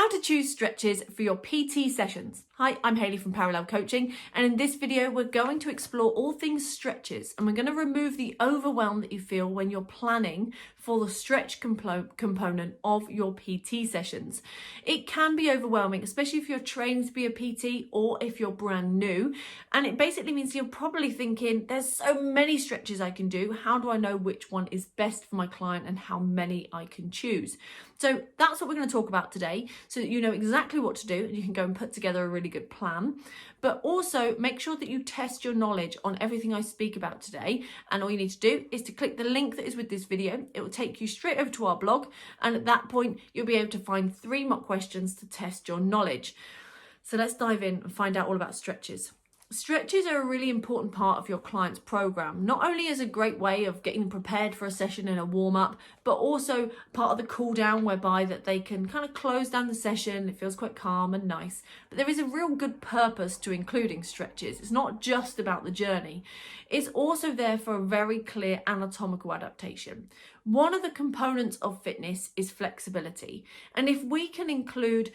How to choose stretches for your PT sessions. Hi, I'm Hayley from Parallel Coaching, and in this video we're going to explore all things stretches, and we're going to remove the overwhelm that you feel when you're planning for the stretch component of your PT sessions. It can be overwhelming, especially if you're trained to be a PT or if you're brand new, and it basically means you're probably thinking, there's so many stretches I can do, how do I know which one is best for my client and how many I can choose? So that's what we're going to talk about today, so that you know exactly what to do and you can go and put together a really good plan. But also make sure that you test your knowledge on everything I speak about today, and all you need to do is to click the link that is with this video. It will take you straight over to our blog, and at that point you'll be able to find 3 mock questions to test your knowledge. So let's dive in and find out all about stretches. Stretches are a really important part of your client's program, not only as a great way of getting them prepared for a session and a warm-up, but also part of the cool down, whereby that they can kind of close down the session. It feels quite calm and nice. But there is a real good purpose to including stretches. It's not just about the journey. It's also there for a very clear anatomical adaptation. One of the components of fitness is flexibility. And if we can include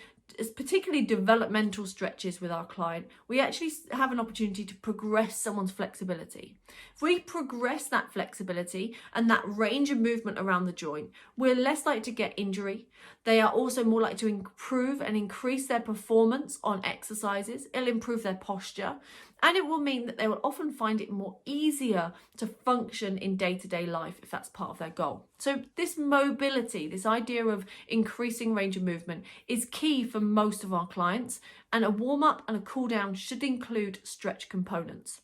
particularly developmental stretches with our client, we actually have an opportunity to progress someone's flexibility. If we progress that flexibility and that range of movement around the joint, we're less likely to get injury. They are also more likely to improve and increase their performance on exercises. It'll improve their posture, and it will mean that they will often find it more easier to function in day-to-day life if that's part of their goal. So this mobility, this idea of increasing range of movement, is key for most of our clients, and a warm-up and a cool-down should include stretch components.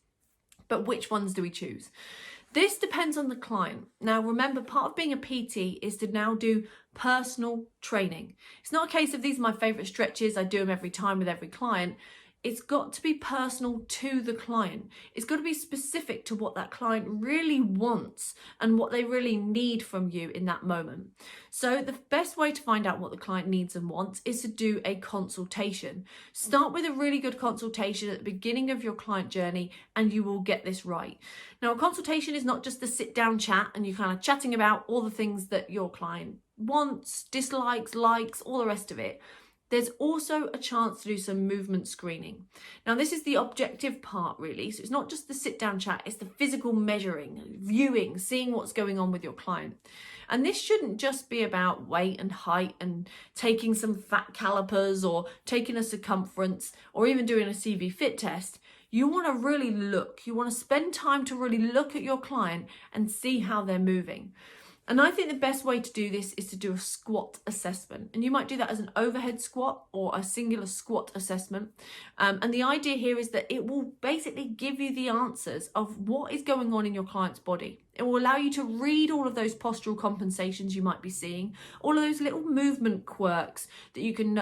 But which ones do we choose? This depends on the client. Now remember, part of being a PT is to now do personal training. It's not a case of these are my favourite stretches, I do them every time with every client. It's got to be personal to the client. It's got to be specific to what that client really wants and what they really need from you in that moment. So the best way to find out what the client needs and wants is to do a consultation. Start with a really good consultation at the beginning of your client journey, and you will get this right. Now, a consultation is not just a sit down chat and you're kind of chatting about all the things that your client wants, dislikes, likes, all the rest of it. There's also a chance to do some movement screening. Now, this is the objective part, really. So it's not just the sit down chat, it's the physical measuring, viewing, seeing what's going on with your client. And this shouldn't just be about weight and height and taking some fat calipers or taking a circumference or even doing a CV fit test. You want to really look, you want to spend time to really look at your client and see how they're moving. And I think the best way to do this is to do a squat assessment. And you might do that as an overhead squat or a singular squat assessment. And the idea here is that it will basically give you the answers of what is going on in your client's body. It will allow you to read all of those postural compensations you might be seeing, all of those little movement quirks that you can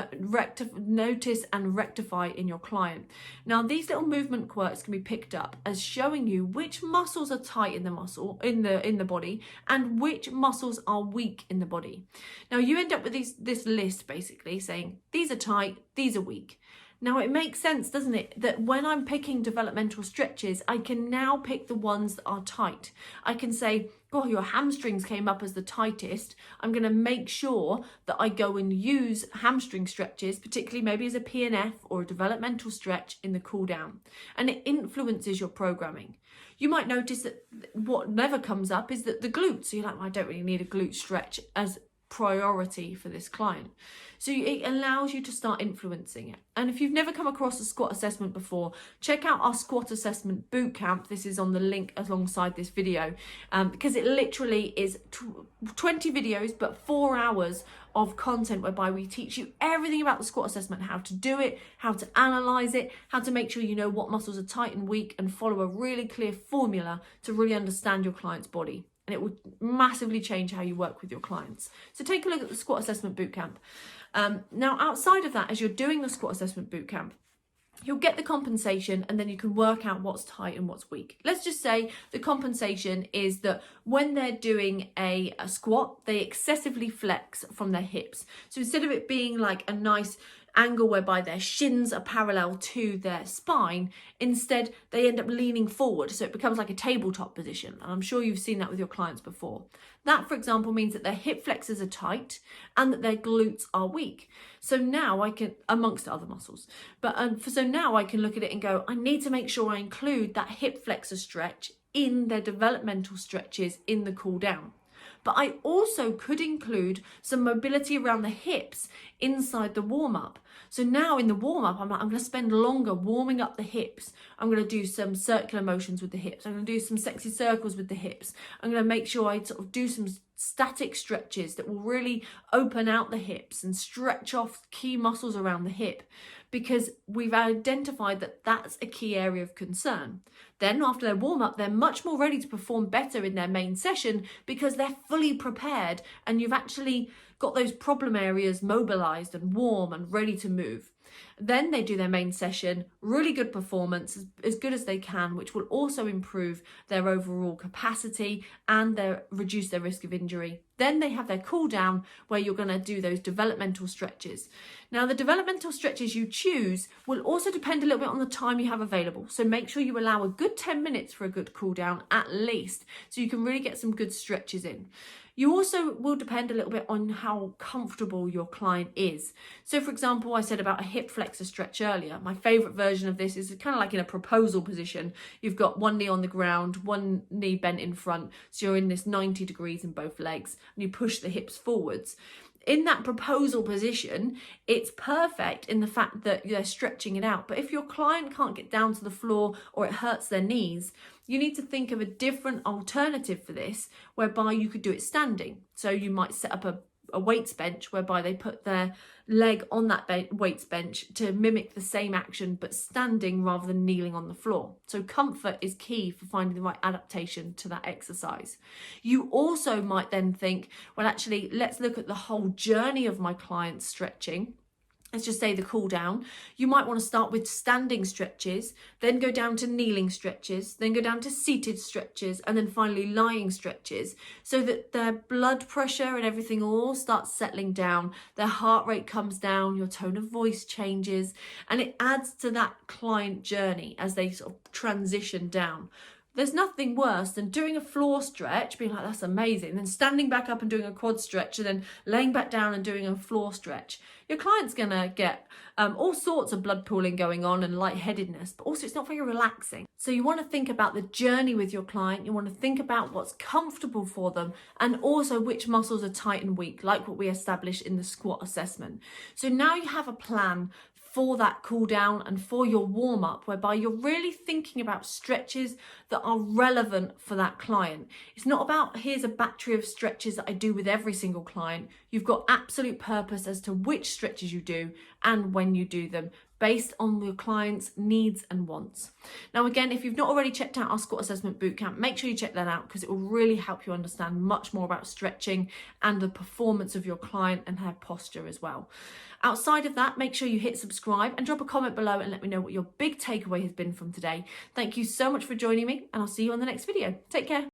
notice and rectify in your client. Now, these little movement quirks can be picked up as showing you which muscles are tight in the body and which muscles are weak in the body. Now, you end up with this list basically saying these are tight, these are weak. Now, it makes sense, doesn't it, that when I'm picking developmental stretches, I can now pick the ones that are tight. I can say, oh, your hamstrings came up as the tightest. I'm going to make sure that I go and use hamstring stretches, particularly maybe as a PNF or a developmental stretch in the cool down. And it influences your programming. You might notice that what never comes up is that the glutes. So you're like, well, I don't really need a glute stretch as priority for this client. So it allows you to start influencing it. And if you've never come across a squat assessment before, check out our squat assessment bootcamp. This is on the link alongside this video, because it literally is 20 videos but 4 hours of content whereby we teach you everything about the squat assessment, how to do it, how to analyze it, how to make sure you know what muscles are tight and weak, and follow a really clear formula to really understand your client's body. And it will massively change how you work with your clients. So take a look at the squat assessment bootcamp. Now, outside of that, as you're doing the squat assessment bootcamp, you'll get the compensation, and then you can work out what's tight and what's weak. Let's just say the compensation is that when they're doing a squat, they excessively flex from their hips. So instead of it being like a nice angle whereby their shins are parallel to their spine. Instead, they end up leaning forward, so it becomes like a tabletop position. And I'm sure you've seen that with your clients before. That, for example, means that their hip flexors are tight and that their glutes are weak. So now I can, amongst other muscles, so now I can look at it and go, I need to make sure I include that hip flexor stretch in their developmental stretches in the cool down. But I also could include some mobility around the hips inside the warm-up. So now in the warm-up, I'm going to spend longer warming up the hips. I'm going to do some circular motions with the hips. I'm going to do some sexy circles with the hips. I'm going to make sure I sort of do some static stretches that will really open out the hips and stretch off key muscles around the hip, because we've identified that that's a key area of concern. Then after their warm-up, they're much more ready to perform better in their main session because they're fully prepared and you've actually got those problem areas mobilized and warm and ready to move. Then they do their main session, really good performance, as good as they can, which will also improve their overall capacity and reduce their risk of injury. Then they have their cool down where you're going to do those developmental stretches. Now, the developmental stretches you choose will also depend a little bit on the time you have available. So make sure you allow a good 10 minutes for a good cool down at least, so you can really get some good stretches in. You also will depend a little bit on how comfortable your client is. So for example, I said about a hip flexor stretch earlier. My favorite version of this is kind of like in a proposal position. You've got one knee on the ground, one knee bent in front. So you're in this 90 degrees in both legs and you push the hips forwards. In that proposal position, it's perfect in the fact that they're stretching it out. But if your client can't get down to the floor or it hurts their knees, you need to think of a different alternative for this, whereby you could do it standing. So you might set up a weights bench whereby they put their leg on that weights bench to mimic the same action, but standing rather than kneeling on the floor. So comfort is key for finding the right adaptation to that exercise. You also might then think, well, actually, let's look at the whole journey of my client stretching. Let's just say the cool down. You might want to start with standing stretches, then go down to kneeling stretches, then go down to seated stretches, and then finally lying stretches, so that their blood pressure and everything all starts settling down, their heart rate comes down, your tone of voice changes, and it adds to that client journey as they sort of transition down. There's nothing worse than doing a floor stretch, being like, that's amazing, then standing back up and doing a quad stretch, and then laying back down and doing a floor stretch. Your client's going to get all sorts of blood pooling going on and lightheadedness, but also it's not very relaxing. So you want to think about the journey with your client. You want to think about what's comfortable for them and also which muscles are tight and weak, like what we established in the squat assessment. So now you have a plan for that cool down and for your warm up, whereby you're really thinking about stretches that are relevant for that client. It's not about, here's a battery of stretches that I do with every single client. You've got absolute purpose as to which stretches you do and when you do them, based on your client's needs and wants. Now, again, if you've not already checked out our squat assessment bootcamp, make sure you check that out, because it will really help you understand much more about stretching and the performance of your client and her posture as well. Outside of that, make sure you hit subscribe and drop a comment below and let me know what your big takeaway has been from today. Thank you so much for joining me, and I'll see you on the next video. Take care.